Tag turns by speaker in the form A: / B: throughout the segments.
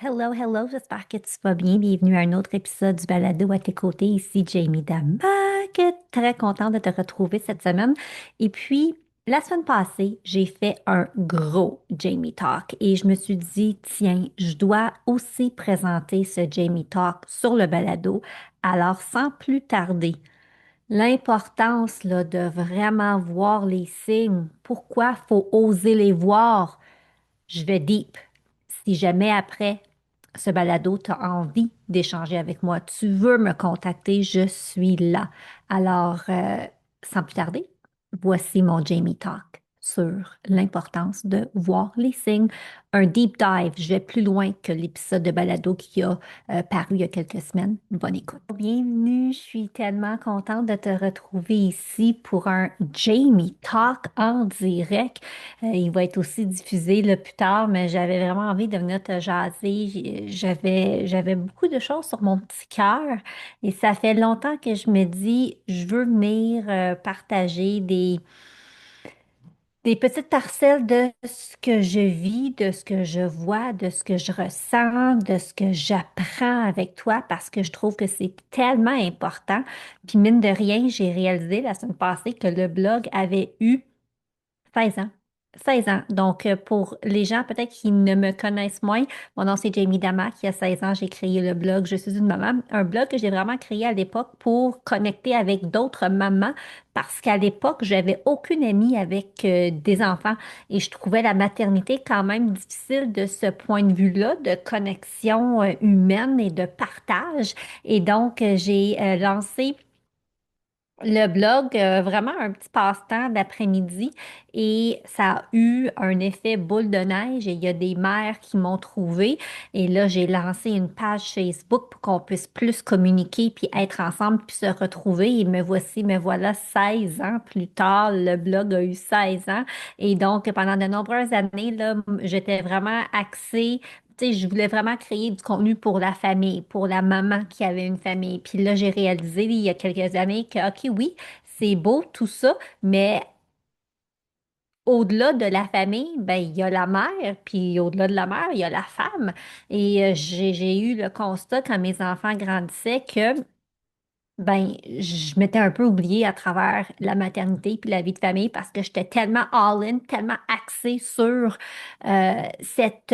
A: Hello, hello, j'espère que tu vas bien. Bienvenue à un autre épisode du Balado à tes côtés. Ici Jamie Damak. Très contente de te retrouver cette semaine. Et puis, la semaine passée, j'ai fait un gros Jamie Talk et je me suis dit, tiens, je dois aussi présenter ce Jamie Talk sur le Balado. Alors, sans plus tarder, l'importance là, de vraiment voir les signes. Pourquoi faut oser les voir? Je vais deep. Si jamais après ce balado, tu as envie d'échanger avec moi, tu veux me contacter, je suis là. Alors, sans plus tarder, voici mon Jamie Talk sur l'importance de voir les signes. Un deep dive. Je vais plus loin que l'épisode de balado qui a paru il y a quelques semaines. Bonne écoute. Bienvenue, je suis tellement contente de te retrouver ici pour un Jamie Talk en direct. Il va être aussi diffusé là, plus tard, mais j'avais vraiment envie de venir te jaser. J'avais beaucoup de choses sur mon petit cœur et ça fait longtemps que je me dis, je veux venir partager des petites parcelles de ce que je vis, de ce que je vois, de ce que je ressens, de ce que j'apprends avec toi parce que je trouve que c'est tellement important. Puis mine de rien, j'ai réalisé la semaine passée que le blog avait eu 16 ans. 16 ans. Donc, pour les gens peut-être qui ne me connaissent moins, mon nom c'est Jamie Damak. Il y a 16 ans, j'ai créé le blog Je suis une maman. Un blog que j'ai vraiment créé à l'époque pour connecter avec d'autres mamans parce qu'à l'époque, j'avais aucune amie avec des enfants et je trouvais la maternité quand même difficile de ce point de vue-là, de connexion humaine et de partage. Et donc, j'ai lancé le blog, vraiment un petit passe-temps d'après-midi et ça a eu un effet boule de neige et il y a des mères qui m'ont trouvé et là j'ai lancé une page Facebook pour qu'on puisse plus communiquer puis être ensemble puis se retrouver et me voici, me voilà 16 ans plus tard, le blog a eu 16 ans et donc pendant de nombreuses années là, j'étais vraiment axée. Tu sais, je voulais vraiment créer du contenu pour la famille, pour la maman qui avait une famille. Puis là, j'ai réalisé il y a quelques années que, OK, oui, c'est beau tout ça, mais au-delà de la famille, ben, il y a la mère, puis au-delà de la mère, il y a la femme. Et j'ai eu le constat quand mes enfants grandissaient que ben, je m'étais un peu oubliée à travers la maternité puis la vie de famille parce que j'étais tellement all-in, tellement axée sur cette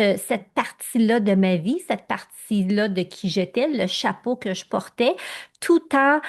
A: partie-là de ma vie, cette partie-là de qui j'étais, le chapeau que je portais, tout en,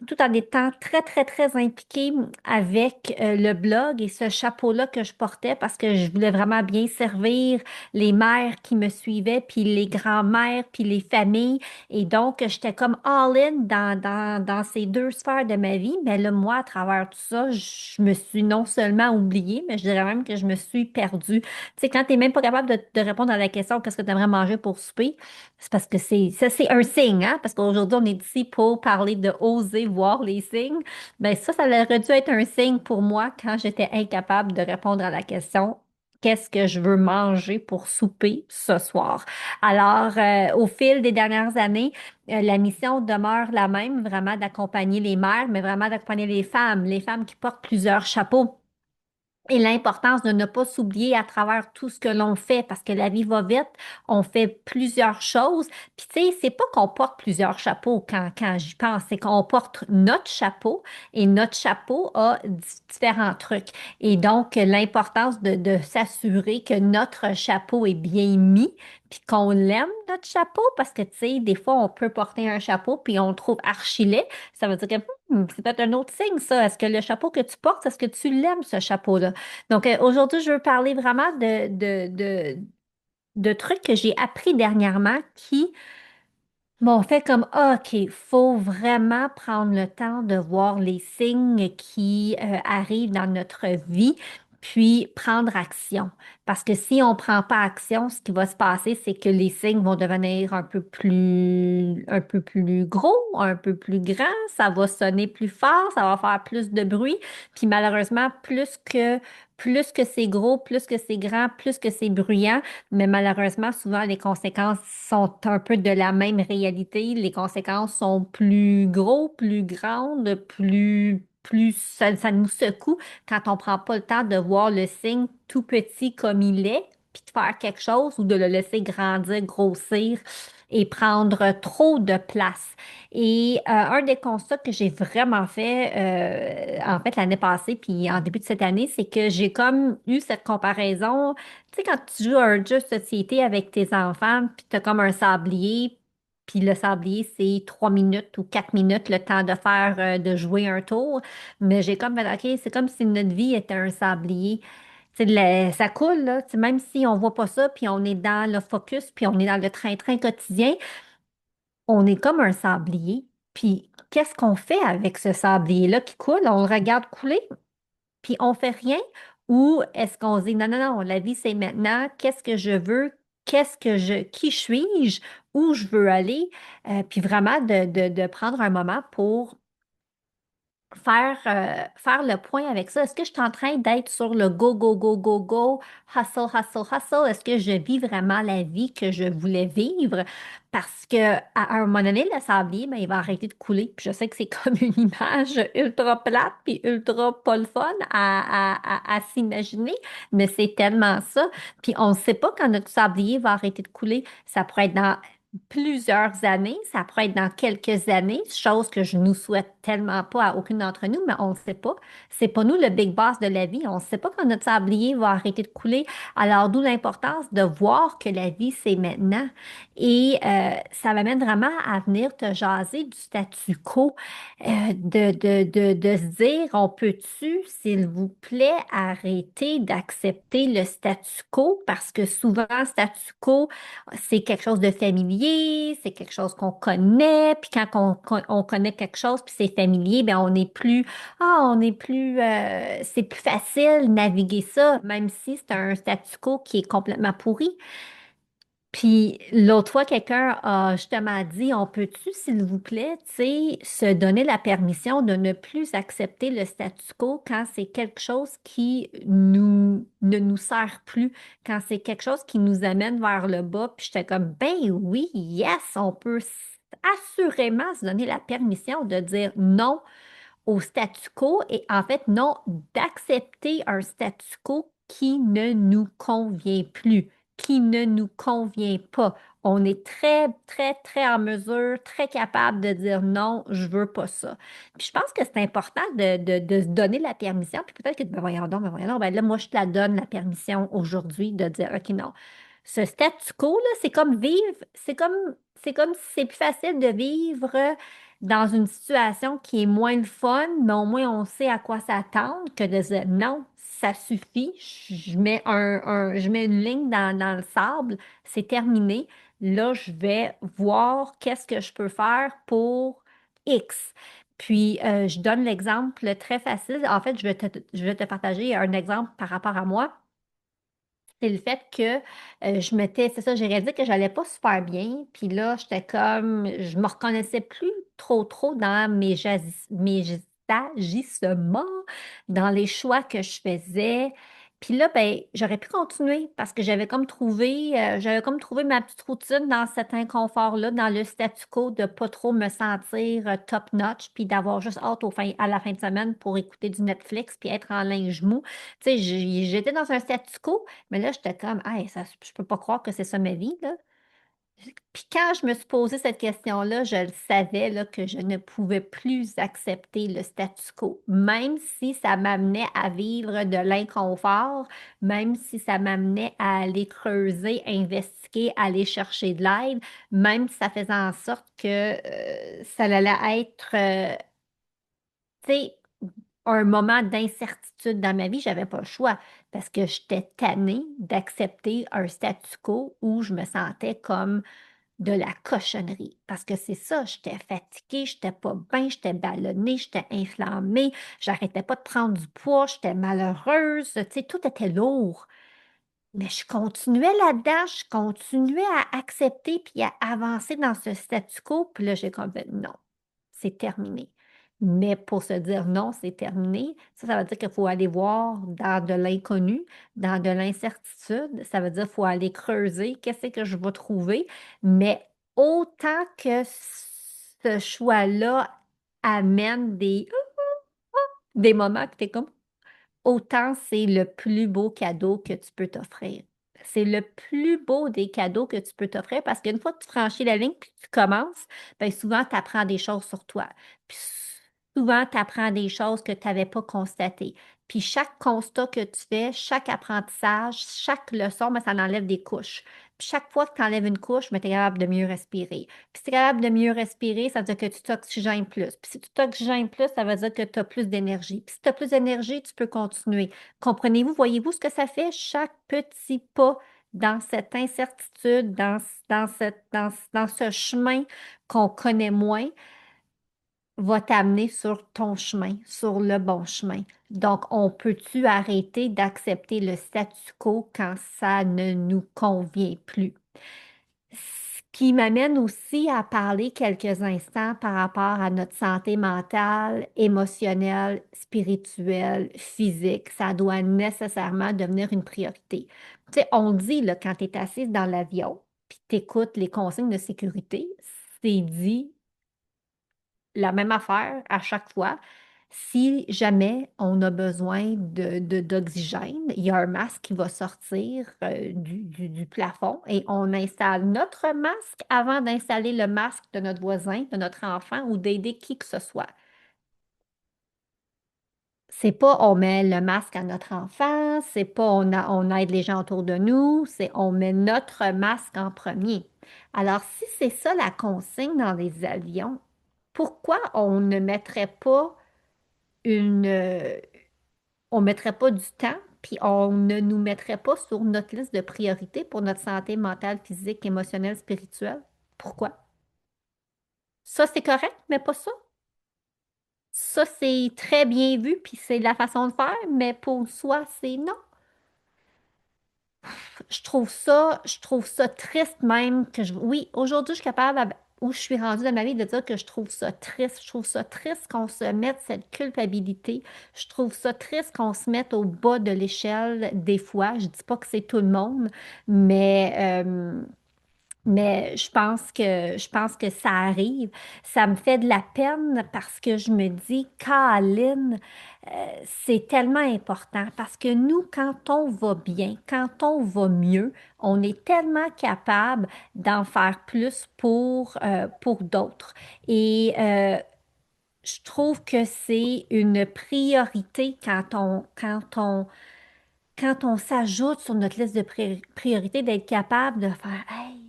A: tout en étant très, très, très impliquée avec le blog et ce chapeau-là que je portais parce que je voulais vraiment bien servir les mères qui me suivaient, puis les grands-mères, puis les familles. Et donc, j'étais comme all-in dans ces deux sphères de ma vie. Mais là, moi, à travers tout ça, je me suis non seulement oubliée, mais je dirais même que je me suis perdue. Tu sais, quand tu n'es même pas capable de répondre à la question qu'est-ce que tu aimerais manger pour souper, c'est parce que ça, c'est un signe, hein? Parce qu'aujourd'hui, on est ici pour parler de oser voir les signes. Ben ça aurait dû être un signe pour moi quand j'étais incapable de répondre à la question qu'est-ce que je veux manger pour souper ce soir. Alors, au fil des dernières années, la mission demeure la même, vraiment d'accompagner les mères, mais vraiment d'accompagner les femmes qui portent plusieurs chapeaux. Et l'importance de ne pas s'oublier à travers tout ce que l'on fait, parce que la vie va vite, on fait plusieurs choses. Puis tu sais, c'est pas qu'on porte plusieurs chapeaux quand j'y pense, c'est qu'on porte notre chapeau et notre chapeau a différents trucs. Et donc, l'importance de s'assurer que notre chapeau est bien mis, puis qu'on l'aime, notre chapeau, parce que tu sais, des fois, on peut porter un chapeau, puis on le trouve archi laid. Ça veut dire que c'est peut-être un autre signe, ça. Est-ce que le chapeau que tu portes, est-ce que tu l'aimes, ce chapeau-là? Donc, aujourd'hui, je veux parler vraiment de trucs que j'ai appris dernièrement qui m'ont fait comme, ah, OK, faut vraiment prendre le temps de voir les signes qui arrivent dans notre vie, puis prendre action. Parce que si on prend pas action, ce qui va se passer, c'est que les signes vont devenir un peu plus gros, un peu plus grands, ça va sonner plus fort, ça va faire plus de bruit, puis malheureusement, plus que c'est gros, plus que c'est grand, plus que c'est bruyant, mais malheureusement, souvent, les conséquences sont un peu de la même réalité. Les conséquences sont plus gros, plus grandes, plus ça nous secoue quand on prend pas le temps de voir le signe tout petit comme il est puis de faire quelque chose ou de le laisser grandir, grossir et prendre trop de place. Et un des constats que j'ai vraiment fait, en fait, l'année passée, puis en début de cette année, c'est que j'ai comme eu cette comparaison. Tu sais, quand tu joues à un jeu de société avec tes enfants, puis tu as comme un sablier, puis le sablier, c'est 3 minutes ou 4 minutes le temps de faire, de jouer un tour. Mais j'ai comme fait, OK, c'est comme si notre vie était un sablier. Tu sais, ça coule, là. Tu sais, même si on voit pas ça, puis on est dans le focus, puis on est dans le train-train quotidien, on est comme un sablier. Puis qu'est-ce qu'on fait avec ce sablier-là qui coule? On le regarde couler, puis on fait rien? Ou est-ce qu'on se dit, non, non, non, la vie, c'est maintenant, qu'est-ce que je veux? Qui suis-je? Où je veux aller? Puis vraiment de prendre un moment pour faire le point avec ça. Est-ce que je suis en train d'être sur le go, go, go, go, go, hustle, hustle, hustle? Est-ce que je vis vraiment la vie que je voulais vivre? Parce que à un moment donné, le sablier, ben, il va arrêter de couler. Puis je sais que c'est comme une image ultra plate puis ultra pas le fun à s'imaginer, mais c'est tellement ça. Puis on ne sait pas quand notre sablier va arrêter de couler. Ça pourrait être dans plusieurs années, ça pourrait être dans quelques années, chose que je nous souhaite tellement pas à aucune d'entre nous, mais on ne sait pas. C'est pas nous le big boss de la vie. On ne sait pas quand notre sablier va arrêter de couler. Alors, d'où l'importance de voir que la vie, c'est maintenant. Et ça m'amène vraiment à venir te jaser du statu quo, de se dire, on peut-tu, s'il vous plaît, arrêter d'accepter le statu quo parce que souvent, statu quo, c'est quelque chose de familier, c'est quelque chose qu'on connaît, puis quand on connaît quelque chose, puis c'est familier, ben c'est plus facile de naviguer ça, même si c'est un statu quo qui est complètement pourri. Puis l'autre fois, quelqu'un a justement dit, on peut-tu, s'il vous plaît, tu sais, se donner la permission de ne plus accepter le statu quo quand c'est quelque chose qui ne nous sert plus, quand c'est quelque chose qui nous amène vers le bas. Puis j'étais comme, ben oui, yes, on peut assurément se donner la permission de dire non au statu quo et en fait, non, d'accepter un statu quo qui ne nous convient plus, qui ne nous convient pas. On est très, très, très en mesure, très capable de dire non, je veux pas ça. Puis je pense que c'est important de se donner la permission. Puis peut-être que, ben voyons donc, ben là, moi, je te la donne la permission aujourd'hui de dire, OK, non. Ce statu quo, là, c'est comme vivre, c'est comme si c'est plus facile de vivre dans une situation qui est moins le fun, mais au moins on sait à quoi s'attendre que de dire non, ça suffit, je mets je mets une ligne dans le sable, c'est terminé. Là, je vais voir qu'est-ce que je peux faire pour X. Puis, je donne l'exemple très facile. En fait, je vais te partager un exemple par rapport à moi. C'est le fait que c'est ça, j'ai réalisé que j'allais pas super bien. Puis là, j'étais comme, je me reconnaissais plus trop dans mes agissements, dans les choix que je faisais. Puis là, ben, j'aurais pu continuer parce que j'avais comme trouvé ma petite routine dans cet inconfort-là, dans le statu quo de pas trop me sentir top-notch, puis d'avoir juste hâte à la fin de semaine pour écouter du Netflix, puis être en linge mou. Tu sais, j'étais dans un statu quo, mais là, j'étais comme, hey, ça, je peux pas croire que c'est ça ma vie, là. Puis quand je me suis posé cette question-là, je le savais, là, que je ne pouvais plus accepter le statu quo, même si ça m'amenait à vivre de l'inconfort, même si ça m'amenait à aller creuser, investiguer, aller chercher de l'aide, même si ça faisait en sorte que ça allait être, tu sais, un moment d'incertitude dans ma vie, j'avais pas le choix parce que j'étais tannée d'accepter un statu quo où je me sentais comme de la cochonnerie. Parce que c'est ça, j'étais fatiguée, j'étais pas bien, j'étais ballonnée, j'étais inflammée, j'arrêtais pas de prendre du poids, j'étais malheureuse, tu sais, tout était lourd. Mais je continuais là-dedans, je continuais à accepter puis à avancer dans ce statu quo. Puis là, j'ai comme fait, non, c'est terminé. Mais pour se dire non, c'est terminé, ça veut dire qu'il faut aller voir dans de l'inconnu, dans de l'incertitude. Ça veut dire qu'il faut aller creuser, qu'est-ce que je vais trouver. Mais autant que ce choix-là amène des moments que tu es comme, autant c'est le plus beau cadeau que tu peux t'offrir. C'est le plus beau des cadeaux que tu peux t'offrir parce qu'une fois que tu franchis la ligne puis que tu commences, ben souvent, tu apprends des choses sur toi. Puis souvent, tu apprends des choses que tu n'avais pas constatées. Puis chaque constat que tu fais, chaque apprentissage, chaque leçon, ben, ça enlève des couches. Puis chaque fois que tu enlèves une couche, ben, tu es capable de mieux respirer. Puis si tu es capable de mieux respirer, ça veut dire que tu t'oxygènes plus. Puis si tu t'oxygènes plus, ça veut dire que tu as plus d'énergie. Puis si tu as plus d'énergie, tu peux continuer. Comprenez-vous, voyez-vous ce que ça fait? Chaque petit pas dans cette incertitude, dans ce chemin qu'on connaît moins, va t'amener sur ton chemin, sur le bon chemin. Donc, on peut-tu arrêter d'accepter le statu quo quand ça ne nous convient plus? Ce qui m'amène aussi à parler quelques instants par rapport à notre santé mentale, émotionnelle, spirituelle, physique. Ça doit nécessairement devenir une priorité. Tu sais, on dit, là, quand tu es assise dans l'avion, puis tu écoutes les consignes de sécurité, c'est dit la même affaire à chaque fois. Si jamais on a besoin d'oxygène, il y a un masque qui va sortir du plafond et on installe notre masque avant d'installer le masque de notre voisin, de notre enfant ou d'aider qui que ce soit. C'est pas on met le masque à notre enfant, c'est pas on aide les gens autour de nous, c'est on met notre masque en premier. Alors, si c'est ça la consigne dans les avions, pourquoi on ne mettrait pas une, on mettrait pas du temps, puis on ne nous mettrait pas sur notre liste de priorités pour notre santé mentale, physique, émotionnelle, spirituelle? Pourquoi? Ça, c'est correct, mais pas ça. Ça, c'est très bien vu, puis c'est la façon de faire, mais pour soi, c'est non. Je trouve ça triste même oui, aujourd'hui, je suis capable, où je suis rendue dans ma vie, de dire que je trouve ça triste. Je trouve ça triste qu'on se mette cette culpabilité. Je trouve ça triste qu'on se mette au bas de l'échelle des fois. Je dis pas que c'est tout le monde, mais mais je pense que ça arrive. Ça me fait de la peine parce que je me dis, Caroline, c'est tellement important parce que nous, quand on va bien, quand on va mieux, on est tellement capable d'en faire plus pour d'autres. Et je trouve que c'est une priorité quand on s'ajoute sur notre liste de priorités d'être capable de faire, hey,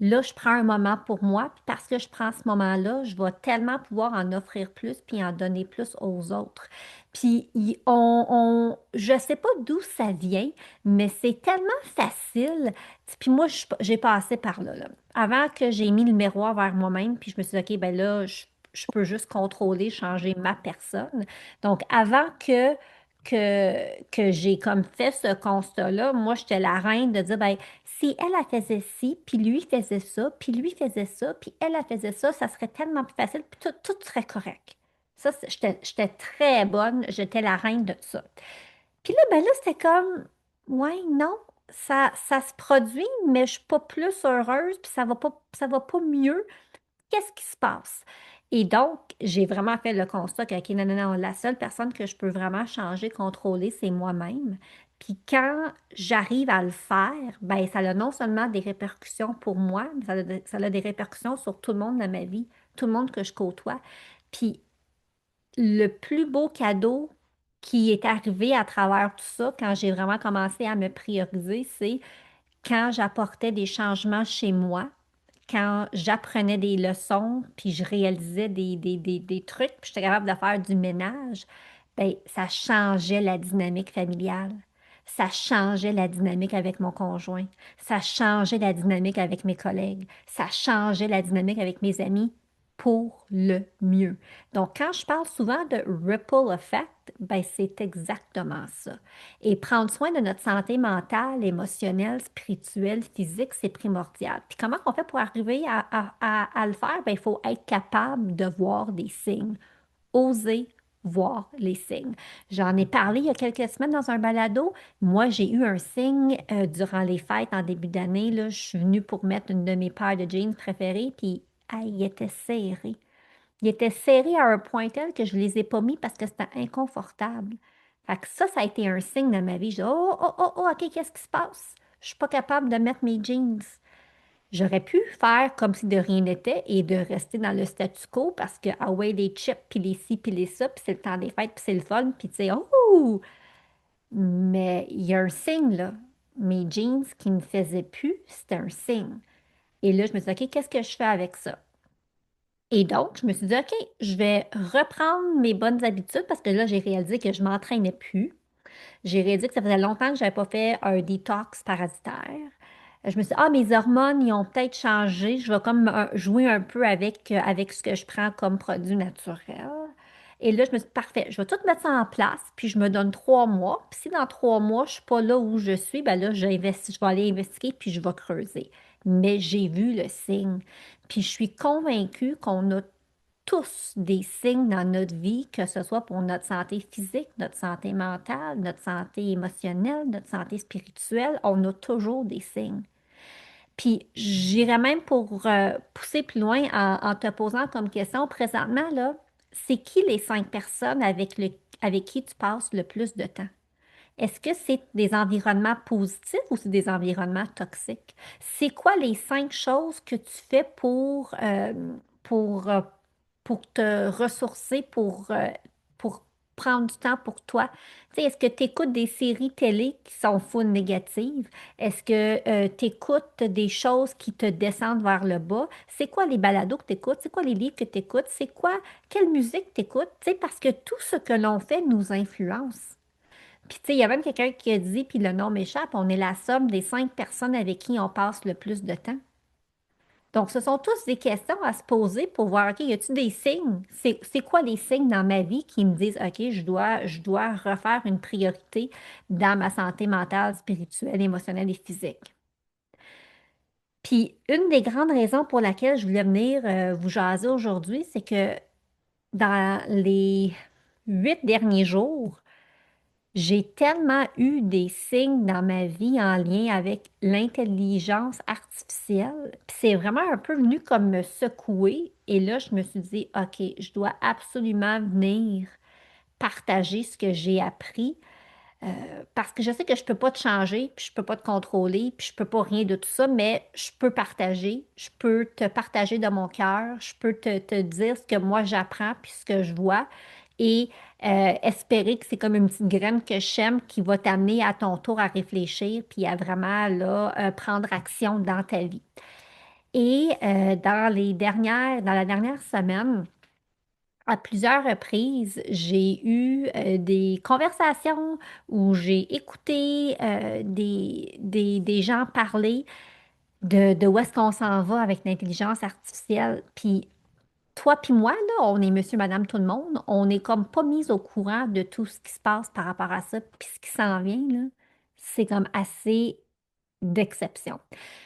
A: là, je prends un moment pour moi, puis parce que je prends ce moment-là, je vais tellement pouvoir en offrir plus, puis en donner plus aux autres. Puis, je sais pas d'où ça vient, mais c'est tellement facile. Puis moi, j'ai passé par là, là. Avant que j'ai mis le miroir vers moi-même, puis je me suis dit, OK, ben là, je peux juste contrôler, changer ma personne. Donc, avant que j'ai comme fait ce constat-là, moi, j'étais la reine de dire, ben, si elle, elle faisait ci, puis lui faisait ça, puis lui faisait ça, puis elle faisait ça, ça serait tellement plus facile, puis tout serait correct. Ça, j'étais très bonne, j'étais la reine de ça. Puis là, ben là, c'était comme, ouais, non, ça se produit, mais je suis pas plus heureuse, puis ça va pas mieux. Qu'est-ce qui se passe? Et donc, j'ai vraiment fait le constat que, OK, non, non, non, la seule personne que je peux vraiment changer, contrôler, c'est moi-même. Puis quand j'arrive à le faire, ben ça a non seulement des répercussions pour moi, mais ça a des répercussions sur tout le monde dans ma vie, tout le monde que je côtoie. Puis le plus beau cadeau qui est arrivé à travers tout ça, quand j'ai vraiment commencé à me prioriser, c'est quand j'apportais des changements chez moi, quand j'apprenais des leçons, puis je réalisais des trucs, puis j'étais capable de faire du ménage, ben, ça changeait la dynamique familiale. Ça changeait la dynamique avec mon conjoint. Ça changeait la dynamique avec mes collègues. Ça changeait la dynamique avec mes amis pour le mieux. Donc, quand je parle souvent de ripple effect, ben, c'est exactement ça. Et prendre soin de notre santé mentale, émotionnelle, spirituelle, physique, c'est primordial. Puis comment on fait pour arriver à le faire? Ben, il faut être capable de voir des signes, oser voir les signes. J'en ai parlé il y a quelques semaines dans un balado. Moi, j'ai eu un signe durant les fêtes en début d'année. Là, je suis venue pour mettre une de mes paires de jeans préférées, puis ah, il était serré. Il était serré à un point tel que je ne les ai pas mis parce que c'était inconfortable. Fait que ça a été un signe dans ma vie. Je dis, oh, oh, oh, oh, OK, qu'est-ce qui se passe? Je suis pas capable de mettre mes jeans. J'aurais pu faire comme si de rien n'était et de rester dans le statu quo parce que, ah ouais, les chips, puis les ci, puis les ça, puis c'est le temps des fêtes, puis c'est le fun, puis tu sais, oh! Mais il y a un signe, là. Mes jeans qui ne me faisaient plus, c'était un signe. Et là, je me suis dit, OK, qu'est-ce que je fais avec ça? Et donc, je me suis dit, OK, je vais reprendre mes bonnes habitudes parce que là, j'ai réalisé que je m'entraînais plus. J'ai réalisé que ça faisait longtemps que je n'avais pas fait un détox parasitaire. Je me suis dit, ah, mes hormones, ils ont peut-être changé. Je vais comme jouer un peu avec ce que je prends comme produit naturel. Et là, je me suis dit, parfait, je vais tout mettre ça en place, puis je me donne 3 mois. Puis si dans 3 mois, je ne suis pas là où je suis, ben là, je vais aller investiguer, puis je vais creuser. Mais j'ai vu le signe. Puis je suis convaincue qu'on a tous des signes dans notre vie, que ce soit pour notre santé physique, notre santé mentale, notre santé émotionnelle, notre santé spirituelle, on a toujours des signes. Puis j'irais même pour pousser plus loin en te posant comme question présentement, là, c'est qui les 5 personnes avec qui tu passes le plus de temps? Est-ce que c'est des environnements positifs ou c'est des environnements toxiques? C'est quoi les 5 choses que tu fais pour, euh, pour te ressourcer, pour prendre du temps pour toi? Tu sais, est-ce que tu écoutes des séries télé qui sont full négatives? Est-ce que tu écoutes des choses qui te descendent vers le bas? C'est quoi les balados que tu écoutes? C'est quoi les livres que tu écoutes? Quelle musique tu écoutes? Tu sais, parce que tout ce que l'on fait nous influence. Puis, tu sais, il y a même quelqu'un qui a dit, puis le nom m'échappe, on est la somme des 5 personnes avec qui on passe le plus de temps. Donc, ce sont tous des questions à se poser pour voir, OK, y a-t-il des signes? C'est quoi les signes dans ma vie qui me disent, OK, je dois refaire une priorité dans ma santé mentale, spirituelle, émotionnelle et physique? Puis, une des grandes raisons pour laquelle je voulais venir vous jaser aujourd'hui, c'est que dans les 8 derniers jours, j'ai tellement eu des signes dans ma vie en lien avec l'intelligence artificielle. Puis c'est vraiment un peu venu comme me secouer. Et là, je me suis dit, OK, je dois absolument venir partager ce que j'ai appris parce que je sais que je peux pas te changer, puis je peux pas te contrôler, puis je peux pas rien de tout ça, mais je peux partager. Je peux te partager de mon cœur. Je peux te dire ce que moi j'apprends, puis ce que je vois. Et espérer que c'est comme une petite graine que j'aime qui va t'amener à ton tour à réfléchir, puis à vraiment là, prendre action dans ta vie. Et dans la dernière semaine, à plusieurs reprises, j'ai eu des conversations où j'ai écouté des gens parler de où est-ce qu'on s'en va avec l'intelligence artificielle. Puis toi puis moi, là, on est monsieur, madame, tout le monde. On n'est comme pas mis au courant de tout ce qui se passe par rapport à ça. Puis ce qui s'en vient, là, c'est comme assez d'exception.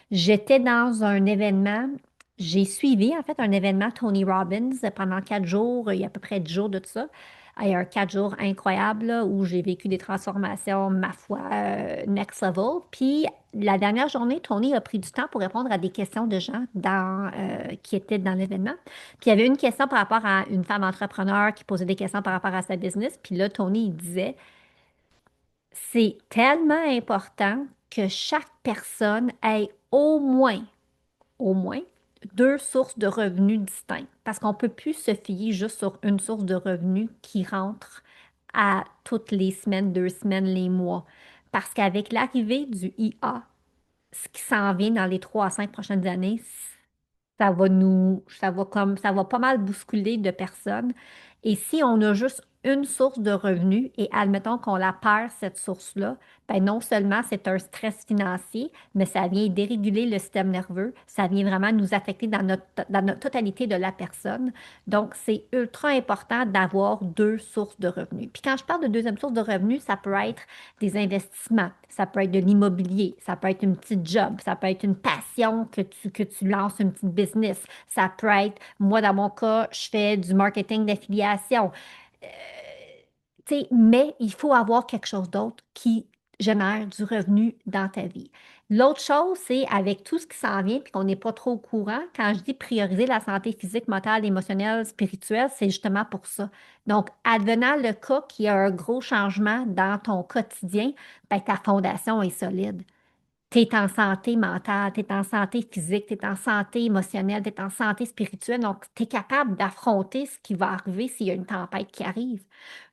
A: J'étais dans un événement, j'ai suivi en fait un événement Tony Robbins pendant 4 jours, il y a à peu près 10 jours de tout ça. Il y a un 4 jours incroyable là, où j'ai vécu des transformations, ma foi, next level. Puis la dernière journée, Tony a pris du temps pour répondre à des questions de gens qui étaient dans l'événement. Puis il y avait une question par rapport à une femme entrepreneur qui posait des questions par rapport à sa business. Puis là, Tony, il disait, c'est tellement important que chaque personne ait au moins 2 sources de revenus distinctes. Parce qu'on ne peut plus se fier juste sur une source de revenus qui rentre à toutes les semaines, 2 semaines, les mois. Parce qu'avec l'arrivée du IA, ce qui s'en vient dans les 3 à 5 prochaines années, ça va pas mal bousculer de personnes. Et si on a juste une source de revenus et admettons qu'on la perd, cette source-là, ben non seulement c'est un stress financier, mais ça vient déréguler le système nerveux, ça vient vraiment nous affecter dans notre totalité de la personne. Donc, c'est ultra important d'avoir 2 sources de revenus. Puis quand je parle de deuxième source de revenus, ça peut être des investissements, ça peut être de l'immobilier, ça peut être une petite job, ça peut être une passion que tu lances, une petite business, ça peut être, moi dans mon cas, je fais du marketing d'affiliation. Euh, Tu sais, mais il faut avoir quelque chose d'autre qui génère du revenu dans ta vie. L'autre chose, c'est avec tout ce qui s'en vient puis qu'on n'est pas trop au courant, quand je dis prioriser la santé physique, mentale, émotionnelle, spirituelle, c'est justement pour ça. Donc, advenant le cas qu'il y a un gros changement dans ton quotidien, ben, ta fondation est solide. tu es en santé mentale, tu es en santé physique, tu es en santé émotionnelle, tu es en santé spirituelle. Donc, tu es capable d'affronter ce qui va arriver s'il y a une tempête qui arrive.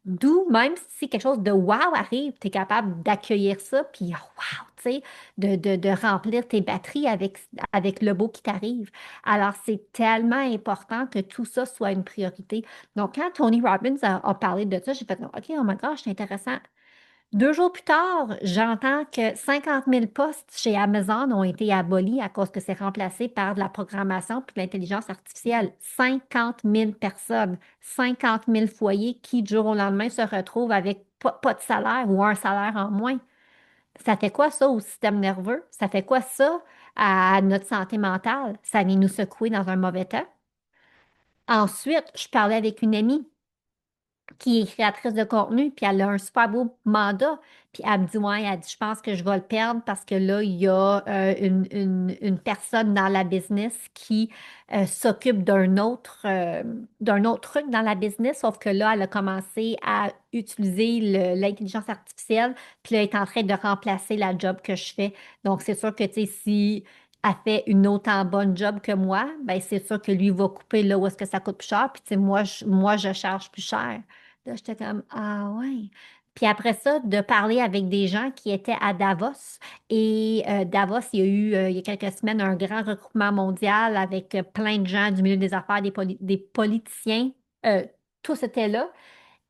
A: D'où, même si quelque chose de wow arrive, tu es capable d'accueillir ça, puis wow, tu sais, de remplir tes batteries avec le beau qui t'arrive. Alors, c'est tellement important que tout ça soit une priorité. Donc, quand Tony Robbins a parlé de ça, j'ai fait, OK, oh my gosh, c'est intéressant. 2 jours plus tard, j'entends que 50 000 postes chez Amazon ont été abolis à cause que c'est remplacé par de la programmation puis de l'intelligence artificielle. 50 000 personnes, 50 000 foyers qui, du jour au lendemain, se retrouvent avec pas de salaire ou un salaire en moins. Ça fait quoi ça au système nerveux? Ça fait quoi ça à notre santé mentale? Ça vient nous secouer dans un mauvais temps. Ensuite, je parlais avec une amie qui est créatrice de contenu, puis elle a un super beau mandat. Puis elle me dit, ouais, elle dit, je pense que je vais le perdre parce que là, il y a une personne dans la business qui s'occupe d'un autre truc dans la business, sauf que là, elle a commencé à utiliser l'intelligence artificielle, puis là, elle est en train de remplacer la job que je fais. Donc, c'est sûr que, tu sais, si elle fait une autant bonne job que moi, ben c'est sûr que lui va couper là où est-ce que ça coûte plus cher, puis tu sais, moi, je charge plus cher. Là, j'étais comme, ah ouais. Puis après ça, de parler avec des gens qui étaient à Davos. Et Davos, il y a eu, il y a quelques semaines, un grand regroupement mondial avec plein de gens du milieu des affaires, des politiciens. Euh, Tous étaient là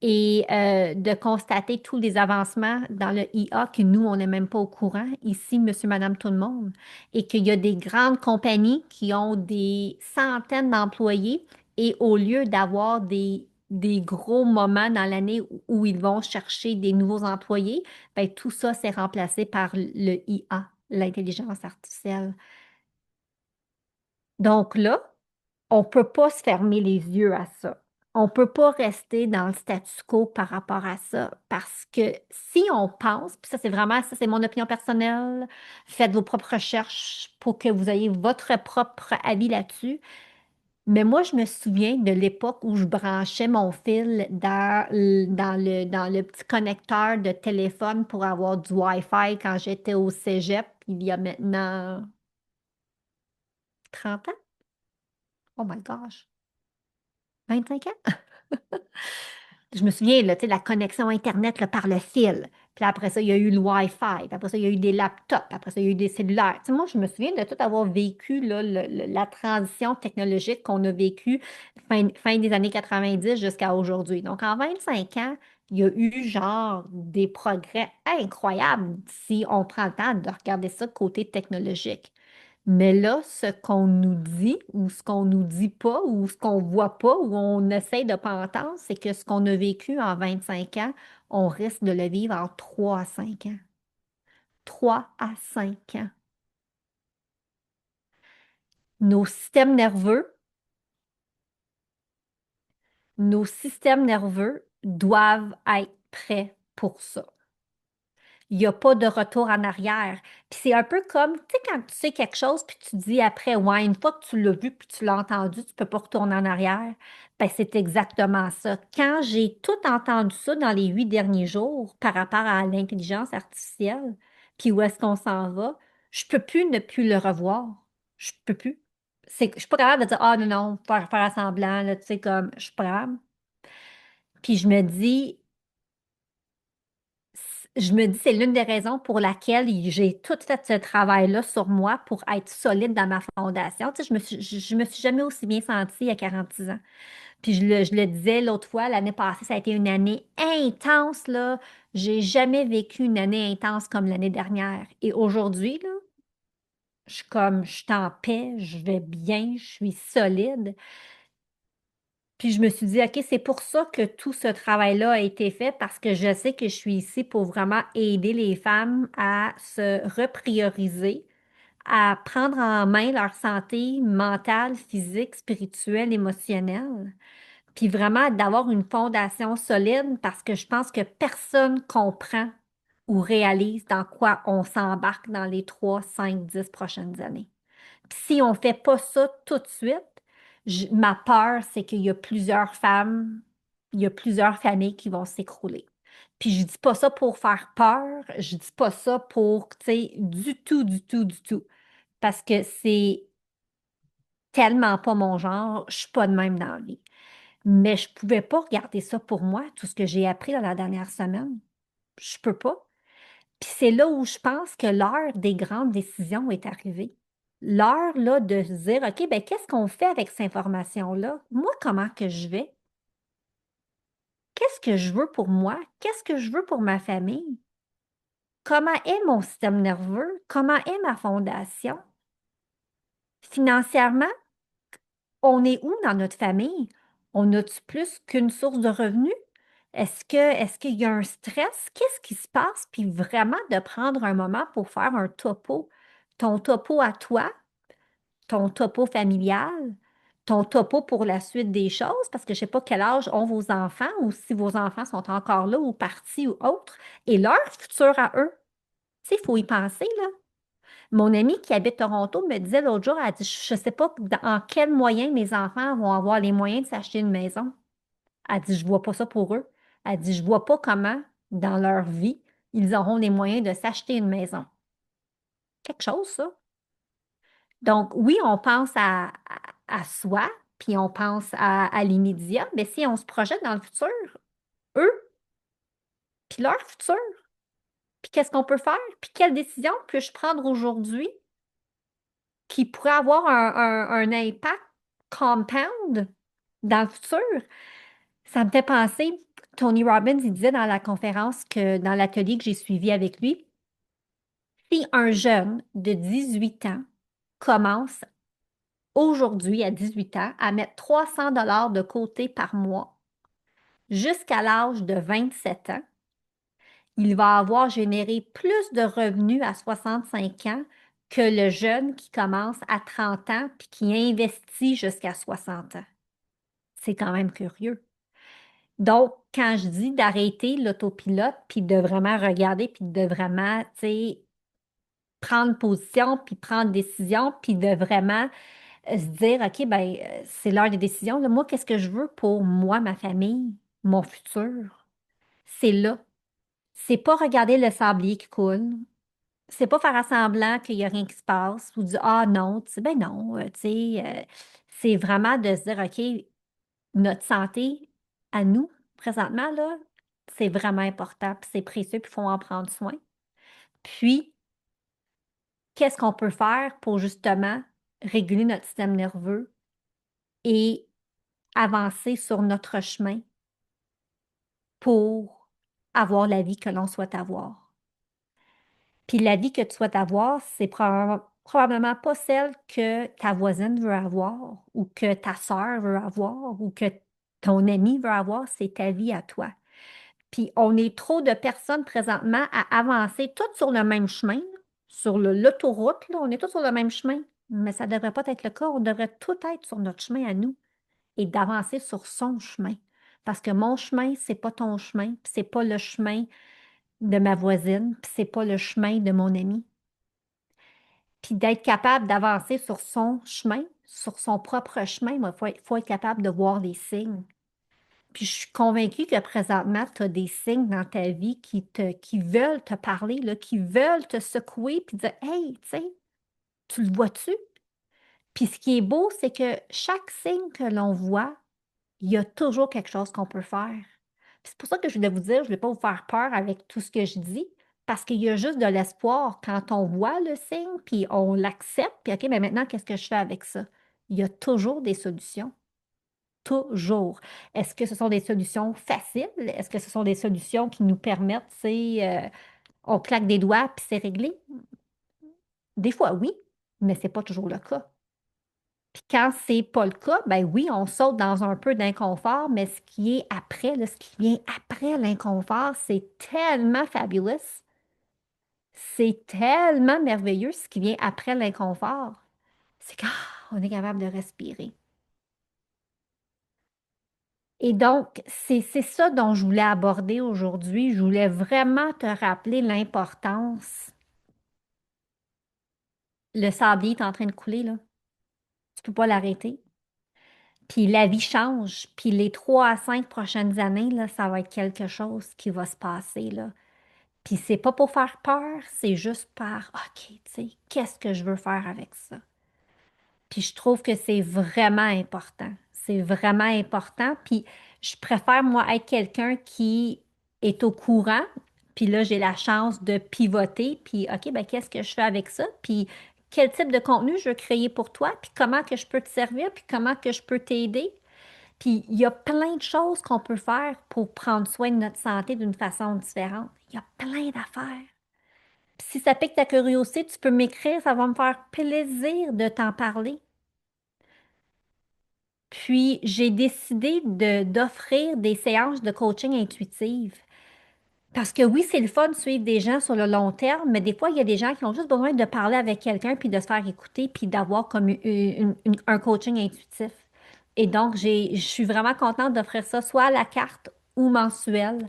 A: et de constater tous les avancements dans le IA que nous, on n'est même pas au courant, ici, monsieur, madame, tout le monde, et qu'il y a des grandes compagnies qui ont des centaines d'employés et au lieu d'avoir des gros moments dans l'année où ils vont chercher des nouveaux employés, ben, tout ça, c'est remplacé par le IA, l'intelligence artificielle. Donc là, on ne peut pas se fermer les yeux à ça. On ne peut pas rester dans le statu quo par rapport à ça parce que si on pense, puis ça c'est vraiment, ça c'est mon opinion personnelle, faites vos propres recherches pour que vous ayez votre propre avis là-dessus. Mais moi, je me souviens de l'époque où je branchais mon fil dans le petit connecteur de téléphone pour avoir du Wi-Fi quand j'étais au cégep, il y a maintenant 30 ans. Oh my gosh, 25 ans? Je me souviens, là, tu sais, la connexion Internet là, par le fil. Puis après ça, il y a eu le Wi-Fi. Puis après ça, il y a eu des laptops. Puis après ça, il y a eu des cellulaires. Tu sais, moi, je me souviens de tout avoir vécu là, la transition technologique qu'on a vécue fin des années 90 jusqu'à aujourd'hui. Donc, en 25 ans, il y a eu genre des progrès incroyables si on prend le temps de regarder ça côté technologique. Mais là, ce qu'on nous dit ou ce qu'on nous dit pas ou ce qu'on voit pas ou on essaie de pas entendre, c'est que ce qu'on a vécu en 25 ans, on risque de le vivre en 3 à 5 ans. 3 à 5 ans. Nos systèmes nerveux, nos systèmes nerveux doivent être prêts pour ça. Il n'y a pas de retour en arrière. Puis c'est un peu comme, tu sais, quand tu sais quelque chose, puis tu dis après, ouais, une fois que tu l'as vu, puis tu l'as entendu, tu peux pas retourner en arrière. Ben, c'est exactement ça. Quand j'ai tout entendu ça dans les 8 derniers jours par rapport à l'intelligence artificielle, puis où est-ce qu'on s'en va, je peux plus ne plus le revoir. Je peux plus. Je suis pas capable de dire, ah non, non, faire semblant, là, tu sais, comme, je suis pas capable. Puis je me dis, c'est l'une des raisons pour laquelle j'ai tout fait ce travail-là sur moi pour être solide dans ma fondation. Tu sais, je me suis jamais aussi bien sentie à 46 ans. Puis je le disais l'autre fois, l'année passée, ça a été une année intense, là. J'ai jamais vécu une année intense comme l'année dernière. Et aujourd'hui, là, je suis en paix, je vais bien, je suis solide. Puis je me suis dit, OK, c'est pour ça que tout ce travail-là a été fait parce que je sais que je suis ici pour vraiment aider les femmes à se reprioriser, à prendre en main leur santé mentale, physique, spirituelle, émotionnelle, puis vraiment d'avoir une fondation solide parce que je pense que personne comprend ou réalise dans quoi on s'embarque dans les 3, 5, 10 prochaines années. Puis si on ne fait pas ça tout de suite, ma peur, c'est qu'il y a plusieurs femmes, il y a plusieurs familles qui vont s'écrouler. Puis je dis pas ça pour faire peur, je dis pas ça pour, tu sais, du tout, du tout, du tout. Parce que c'est tellement pas mon genre, je suis pas de même dans la vie. Mais je pouvais pas regarder ça pour moi, tout ce que j'ai appris dans la dernière semaine. Je peux pas. Puis c'est là où je pense que l'heure des grandes décisions est arrivée. L'heure là de se dire, OK, ben qu'est-ce qu'on fait avec cette information-là? Moi, comment que je vais? Qu'est-ce que je veux pour moi? Qu'est-ce que je veux pour ma famille? Comment est mon système nerveux? Comment est ma fondation? Financièrement, on est où dans notre famille? On a-tu plus qu'une source de revenus? Est-ce qu'il y a un stress? Qu'est-ce qui se passe? Puis vraiment de prendre un moment pour faire un topo. Ton topo à toi, ton topo familial, ton topo pour la suite des choses, parce que je ne sais pas quel âge ont vos enfants ou si vos enfants sont encore là ou partis ou autres, et leur futur à eux. Tu sais, il faut y penser, là. Mon amie qui habite Toronto me disait l'autre jour, elle a dit, je ne sais pas en quel moyen mes enfants vont avoir les moyens de s'acheter une maison. Elle dit, je vois pas ça pour eux. Elle dit, je vois pas comment, dans leur vie, ils auront les moyens de s'acheter une maison. Quelque chose, ça. Donc, oui, on pense à soi, puis on pense à l'immédiat, mais si on se projette dans le futur, eux, puis leur futur, puis qu'est-ce qu'on peut faire, puis quelle décision puis-je prendre aujourd'hui qui pourrait avoir un impact compound dans le futur? Ça me fait penser, Tony Robbins, il disait dans la conférence que dans l'atelier que j'ai suivi avec lui, si un jeune de 18 ans commence aujourd'hui à 18 ans à mettre 300 dollars de côté par mois jusqu'à l'âge de 27 ans, il va avoir généré plus de revenus à 65 ans que le jeune qui commence à 30 ans puis qui investit jusqu'à 60 ans. C'est quand même curieux. Donc, quand je dis d'arrêter l'autopilote, puis de vraiment regarder, puis de vraiment, tu sais, prendre position, puis prendre décision, puis de vraiment se dire, OK, ben, c'est l'heure des décisions. Là. Moi, qu'est-ce que je veux pour moi, ma famille, mon futur? C'est là. C'est pas regarder le sablier qui coule. C'est pas faire semblant qu'il n'y a rien qui se passe ou dire, ah non, tu sais, ben non, tu sais, c'est vraiment de se dire, OK, notre santé à nous, présentement, là, c'est vraiment important, puis c'est précieux, puis il faut en prendre soin. Puis, qu'est-ce qu'on peut faire pour justement réguler notre système nerveux et avancer sur notre chemin pour avoir la vie que l'on souhaite avoir. Puis la vie que tu souhaites avoir, c'est probablement pas celle que ta voisine veut avoir ou que ta sœur veut avoir ou que ton ami veut avoir, c'est ta vie à toi. Puis on est trop de personnes présentement à avancer toutes sur le même chemin, sur l'autoroute, là, on est tous sur le même chemin, mais ça ne devrait pas être le cas. On devrait tout être sur notre chemin à nous et d'avancer sur son chemin. Parce que mon chemin, c'est pas ton chemin, puis c'est pas le chemin de ma voisine, puis c'est pas le chemin de mon ami. Puis d'être capable d'avancer sur son chemin, sur son propre chemin, il faut être capable de voir les signes. Puis je suis convaincue que présentement, tu as des signes dans ta vie qui veulent te parler, là, qui veulent te secouer, puis dire, hey, tu sais, tu le vois-tu? Puis ce qui est beau, c'est que chaque signe que l'on voit, il y a toujours quelque chose qu'on peut faire. Puis c'est pour ça que je voulais vous dire, je ne voulais pas vous faire peur avec tout ce que je dis, parce qu'il y a juste de l'espoir quand on voit le signe, puis on l'accepte, puis OK, mais maintenant, qu'est-ce que je fais avec ça? Il y a toujours des solutions. Toujours. Est-ce que ce sont des solutions faciles? Est-ce que ce sont des solutions qui nous permettent, on claque des doigts puis c'est réglé? Des fois, oui, mais c'est pas toujours le cas. Puis quand c'est pas le cas, ben oui, on saute dans un peu d'inconfort, mais ce qui est après, là, ce qui vient après l'inconfort, c'est tellement fabulous. C'est tellement merveilleux ce qui vient après l'inconfort. C'est qu'on est capable de respirer. Et donc, c'est ça dont je voulais aborder aujourd'hui. Je voulais vraiment te rappeler l'importance. Le sablier est en train de couler, là. Tu peux pas l'arrêter. Puis la vie change. Puis les 3 à 5 prochaines années, là, ça va être quelque chose qui va se passer, là. Puis c'est pas pour faire peur, c'est juste par, OK, tu sais, qu'est-ce que je veux faire avec ça? Puis je trouve que c'est vraiment important. C'est vraiment important. Puis je préfère, moi, être quelqu'un qui est au courant. Puis là, j'ai la chance de pivoter. Puis, OK, ben qu'est-ce que je fais avec ça? Puis quel type de contenu je veux créer pour toi? Puis comment que je peux te servir? Puis comment que je peux t'aider? Puis il y a plein de choses qu'on peut faire pour prendre soin de notre santé d'une façon différente. Il y a plein d'affaires. Puis si ça pique ta curiosité, tu peux m'écrire, ça va me faire plaisir de t'en parler. Puis, j'ai décidé d'offrir des séances de coaching intuitive. Parce que oui, c'est le fun de suivre des gens sur le long terme, mais des fois, il y a des gens qui ont juste besoin de parler avec quelqu'un, puis de se faire écouter, puis d'avoir comme un coaching intuitif. Et donc, je suis vraiment contente d'offrir ça soit à la carte ou mensuel.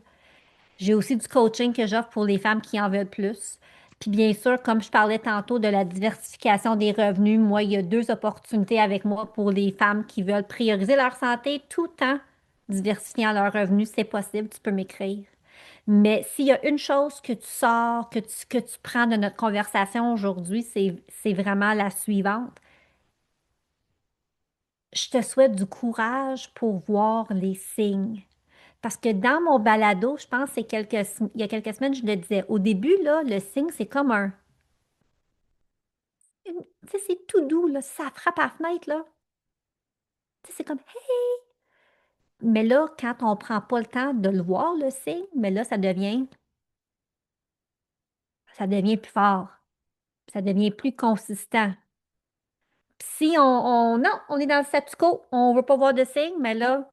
A: J'ai aussi du coaching que j'offre pour les femmes qui en veulent plus. Puis bien sûr, comme je parlais tantôt de la diversification des revenus, moi, il y a 2 opportunités avec moi pour les femmes qui veulent prioriser leur santé tout en diversifiant leurs revenus. C'est possible, tu peux m'écrire. Mais s'il y a une chose que tu sors, que tu prends de notre conversation aujourd'hui, c'est vraiment la suivante. Je te souhaite du courage pour voir les signes. Parce que dans mon balado, je pense que il y a quelques semaines, je le disais, au début, là, le signe, c'est comme tu sais, c'est tout doux, là, ça frappe à la fenêtre, là. Tu sais, c'est comme, hey! Mais là, quand on prend pas le temps de le voir, le signe, mais là, ça devient plus fort, ça devient plus consistant. Puis si non, on est dans le statu quo, on veut pas voir de signe, mais là,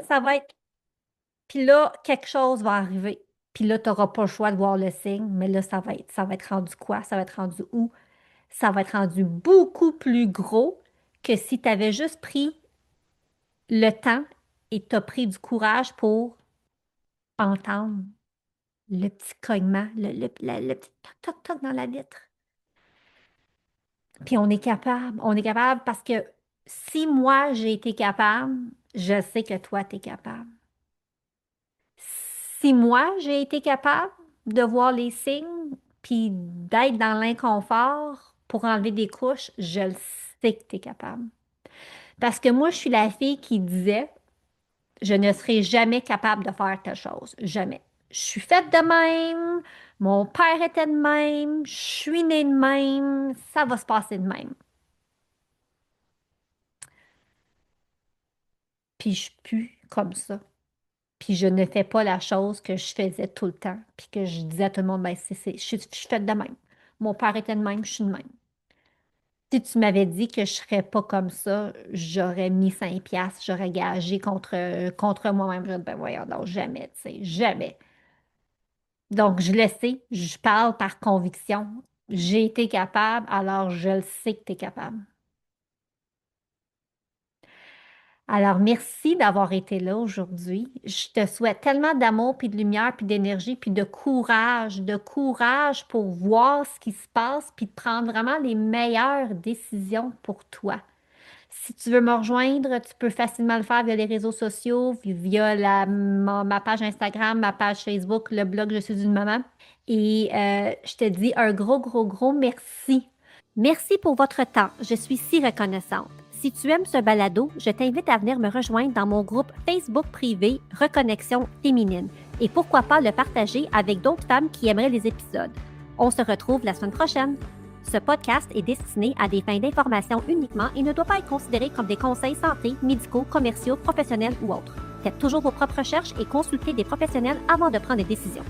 A: ça va être, puis là, quelque chose va arriver. Puis là, tu n'auras pas le choix de voir le signe, mais là, ça va être rendu quoi? Ça va être rendu où? Ça va être rendu beaucoup plus gros que si tu avais juste pris le temps et tu as pris du courage pour entendre le petit cognement, le petit toc-toc-toc dans la vitre. Puis on est capable parce que si moi j'ai été capable, je sais que toi tu es capable. Si moi j'ai été capable de voir les signes puis d'être dans l'inconfort pour enlever des couches, je le sais que tu es capable. Parce que moi, je suis la fille qui disait, je ne serai jamais capable de faire telle chose. Jamais. Je suis faite de même. Mon père était de même. Je suis née de même. Ça va se passer de même. Puis je suis plus comme ça. Puis je ne fais pas la chose que je faisais tout le temps. Puis que je disais à tout le monde, ben, je suis faite de même. Mon père était de même, je suis de même. Si tu m'avais dit que je serais pas comme ça, j'aurais mis 5 piastres, j'aurais gagé contre moi-même. Je ben voyons donc, jamais, tu sais, jamais. Donc, je le sais, je parle par conviction. J'ai été capable, alors je le sais que tu es capable. Alors, merci d'avoir été là aujourd'hui. Je te souhaite tellement d'amour, puis de lumière, puis d'énergie, puis de courage pour voir ce qui se passe, puis de prendre vraiment les meilleures décisions pour toi. Si tu veux me rejoindre, tu peux facilement le faire via les réseaux sociaux, via ma page Instagram, ma page Facebook, le blog Je suis une maman. Et je te dis un gros, gros, gros merci. Merci pour votre temps. Je suis si reconnaissante. Si tu aimes ce balado, je t'invite à venir me rejoindre dans mon groupe Facebook privé Reconnexion féminine et pourquoi pas le partager avec d'autres femmes qui aimeraient les épisodes. On se retrouve la semaine prochaine. Ce podcast est destiné à des fins d'information uniquement et ne doit pas être considéré comme des conseils santé, médicaux, commerciaux, professionnels ou autres. Faites toujours vos propres recherches et consultez des professionnels avant de prendre des décisions.